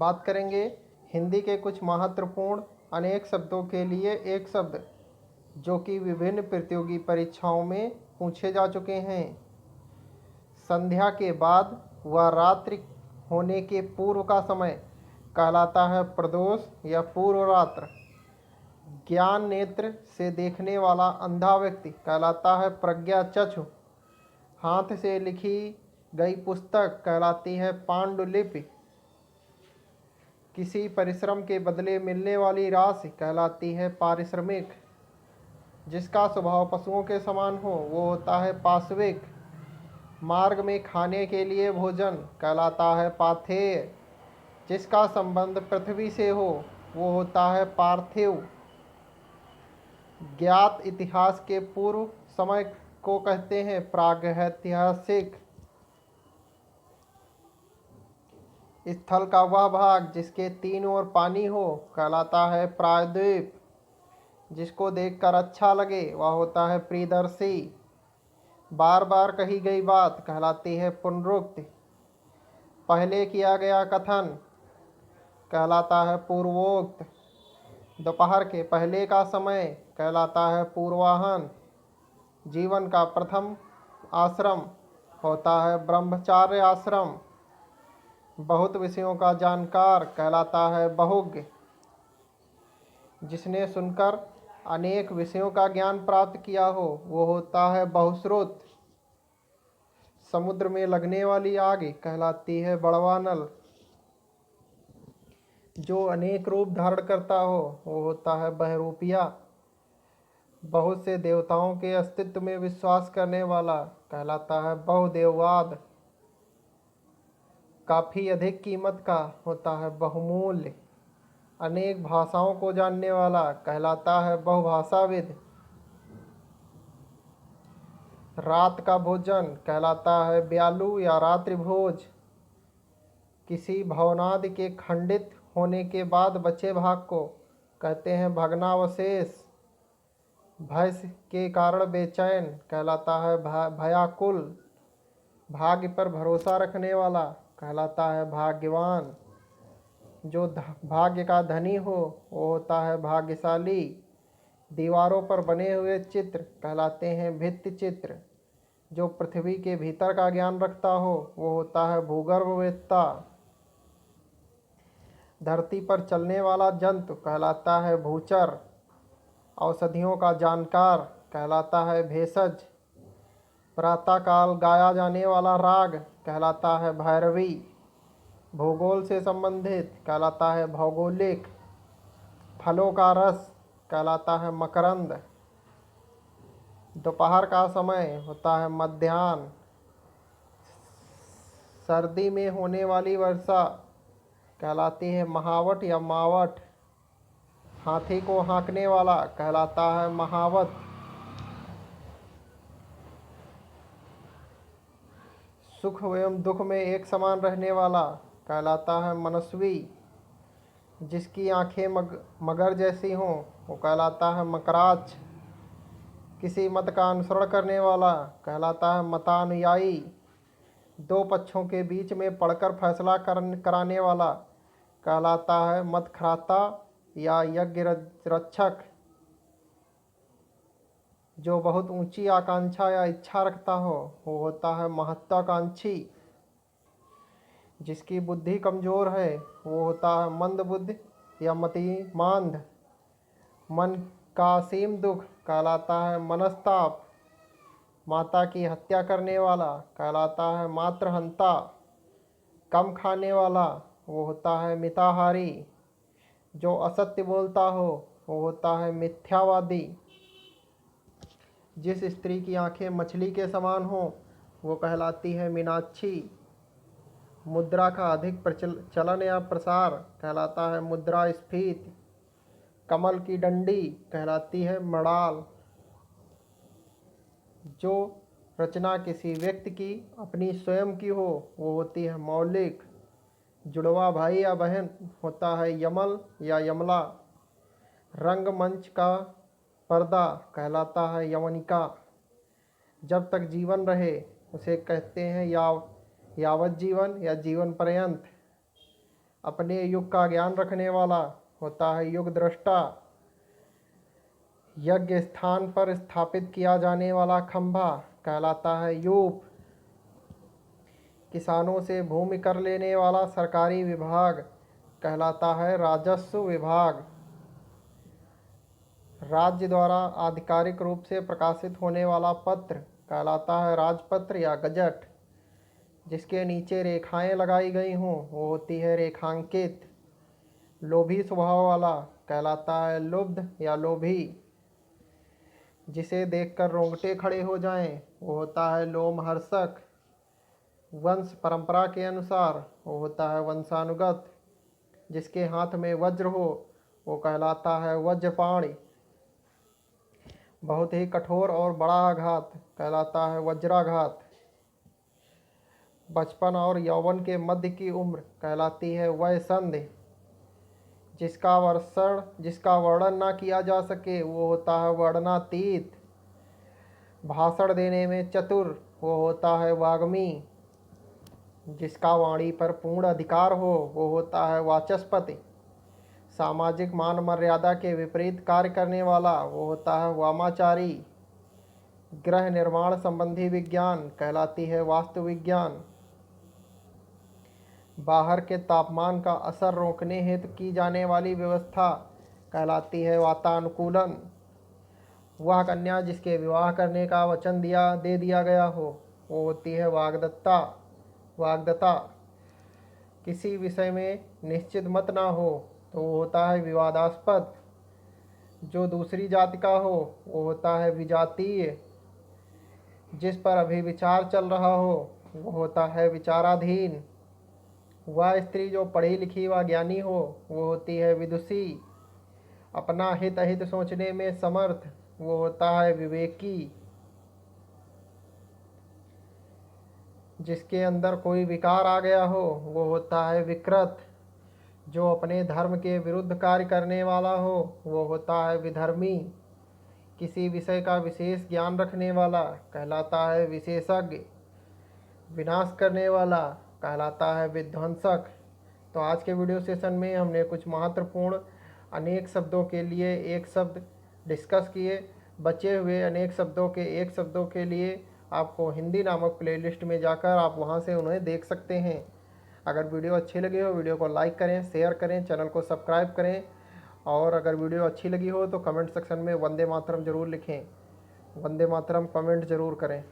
बात करेंगे हिंदी के कुछ महत्वपूर्ण अनेक शब्दों के लिए एक शब्द जो कि विभिन्न प्रतियोगी परीक्षाओं में पूछे जा चुके हैं। संध्या के बाद व रात्रि होने के पूर्व का समय कहलाता है प्रदोष या पूर्व रात्र। ज्ञान नेत्र से देखने वाला अंधा व्यक्ति कहलाता है प्रज्ञा चक्षु। हाथ से लिखी गई पुस्तक कहलाती है पांडुलिपि। किसी परिश्रम के बदले मिलने वाली राशि कहलाती है पारिश्रमिक। जिसका स्वभाव पशुओं के समान हो वो होता है पाशविक। मार्ग में खाने के लिए भोजन कहलाता है पाथेय। जिसका संबंध पृथ्वी से हो वो होता है पार्थिव। ज्ञात इतिहास के पूर्व समय को कहते हैं प्रागैतिहासिक। स्थल का वह भाग जिसके तीन ओर पानी हो कहलाता है प्रायद्वीप। जिसको देखकर अच्छा लगे वह होता है प्रियदर्शी। बार बार कही गई बात कहलाती है पुनरुक्ति। पहले किया गया कथन कहलाता है पूर्वोक्त। दोपहर के पहले का समय कहलाता है पूर्वाह्न। जीवन का प्रथम आश्रम होता है ब्रह्मचार्य आश्रम। बहुत विषयों का जानकार कहलाता है बहुज्ञ। जिसने सुनकर अनेक विषयों का ज्ञान प्राप्त किया हो वो होता है बहुश्रुत। समुद्र में लगने वाली आग कहलाती है बड़वानल। जो अनेक रूप धारण करता हो वो होता है बहरूपिया। बहुत से देवताओं के अस्तित्व में विश्वास करने वाला कहलाता है बहुदेववाद। काफ़ी अधिक कीमत का होता है बहुमूल्य। अनेक भाषाओं को जानने वाला कहलाता है बहुभाषाविद। रात का भोजन कहलाता है ब्यालू या रात्रि भोज। किसी भवनादि के खंडित होने के बाद बचे भाग को कहते हैं भग्नावशेष। भय के कारण बेचैन कहलाता है भयाकुल। भाग्य पर भरोसा रखने वाला कहलाता है भाग्यवान। जो भाग्य का धनी हो वो होता है भाग्यशाली। दीवारों पर बने हुए चित्र कहलाते हैं भित्ति चित्र। जो पृथ्वी के भीतर का ज्ञान रखता हो वो होता है भूगर्भवेत्ता। धरती पर चलने वाला जंतु कहलाता है भूचर। औषधियों का जानकार कहलाता है भेषज। प्रातःकाल गाया जाने वाला राग कहलाता है भैरवी। भूगोल से संबंधित कहलाता है भौगोलिक। फलों का रस कहलाता है मकरंद। दोपहर का समय होता है मध्याह्न। सर्दी में होने वाली वर्षा कहलाती है महावट या मावट। हाथी को हाँकने वाला कहलाता है महावत। सुख एवं दुख में एक समान रहने वाला कहलाता है मनस्वी। जिसकी आंखें मगर जैसी हों वो कहलाता है मकराच। किसी मत का अनुसरण करने वाला कहलाता है मतानुयायी। दो पक्षों के बीच में पढ़कर फैसला कराने वाला कहलाता है मतख्राता या यज्ञ रक्षक। जो बहुत ऊंची आकांक्षा या इच्छा रखता हो वो होता है महत्वाकांक्षी। जिसकी बुद्धि कमजोर है वो होता है मंद बुद्धि या मतिमांद। मन का असीम दुख कहलाता है मनस्ताप। माता की हत्या करने वाला कहलाता है मातृहंता। कम खाने वाला वो होता है मिताहारी। जो असत्य बोलता हो वो होता है मिथ्यावादी। जिस स्त्री की आंखें मछली के समान हो वो कहलाती है मीनाक्षी। मुद्रा का अधिक चलन या प्रसार कहलाता है मुद्रास्फीति। कमल की डंडी कहलाती है मड़ाल। जो रचना किसी व्यक्ति की अपनी स्वयं की हो वो होती है मौलिक। जुड़वा भाई या बहन होता है यमल या यमला। रंगमंच का पर्दा कहलाता है यवनिका। जब तक जीवन रहे उसे कहते हैं यावत जीवन या जीवन पर्यंत। अपने युग का ज्ञान रखने वाला होता है युग दृष्टा। यज्ञ स्थान पर स्थापित किया जाने वाला खंभा कहलाता है यूप। किसानों से भूमि कर लेने वाला सरकारी विभाग कहलाता है राजस्व विभाग। राज्य द्वारा आधिकारिक रूप से प्रकाशित होने वाला पत्र कहलाता है राजपत्र या गजट। जिसके नीचे रेखाएं लगाई गई हों वो होती है रेखांकित। लोभी स्वभाव वाला कहलाता है लुब्ध या लोभी। जिसे देखकर रोंगटे खड़े हो जाएं वो होता है लोमहर्षक। वंश परंपरा के अनुसार वो होता है वंशानुगत। जिसके हाथ में वज्र हो वो कहलाता है वज्रपाणि। बहुत ही कठोर और बड़ा आघात कहलाता है वज्राघात। बचपन और यौवन के मध्य की उम्र कहलाती है वयसंधि। जिसका वर्णन ना किया जा सके वो होता है वर्णनातीत। भाषण देने में चतुर वो होता है वाग्मी। जिसका वाणी पर पूर्ण अधिकार हो वो होता है वाचस्पति। सामाजिक मान मर्यादा के विपरीत कार्य करने वाला वो होता है वामाचारी। गृह निर्माण संबंधी विज्ञान कहलाती है वास्तु विज्ञान। बाहर के तापमान का असर रोकने हेतु की जाने वाली व्यवस्था कहलाती है वातानुकूलन। वह कन्या जिसके विवाह करने का वचन दे दिया गया हो वो होती है वाग्दत्ता। किसी विषय में निश्चित मत ना हो तो वो होता है विवादास्पद। जो दूसरी जाति का हो वो होता है विजातीय। जिस पर अभी विचार चल रहा हो वो होता है विचाराधीन। वह स्त्री जो पढ़ी लिखी व ज्ञानी हो वो होती है विदुषी। अपना हित अहित सोचने में समर्थ वो होता है विवेकी। जिसके अंदर कोई विकार आ गया हो वो होता है विकृत। जो अपने धर्म के विरुद्ध कार्य करने वाला हो वो होता है विधर्मी। किसी विषय का विशेष ज्ञान रखने वाला कहलाता है विशेषज्ञ। विनाश करने वाला कहलाता है विध्वंसक। तो आज के वीडियो सेशन में हमने कुछ महत्वपूर्ण अनेक शब्दों के लिए एक शब्द डिस्कस किए। बचे हुए अनेक शब्दों के एक शब्दों के लिए आपको हिंदी नामक प्लेलिस्ट में जाकर आप वहां से उन्हें देख सकते हैं। अगर वीडियो अच्छी लगी हो वीडियो को लाइक करें, शेयर करें, चैनल को सब्सक्राइब करें और अगर वीडियो अच्छी लगी हो तो कमेंट सेक्शन में वंदे मातरम ज़रूर लिखें। वंदे मातरम कमेंट ज़रूर करें।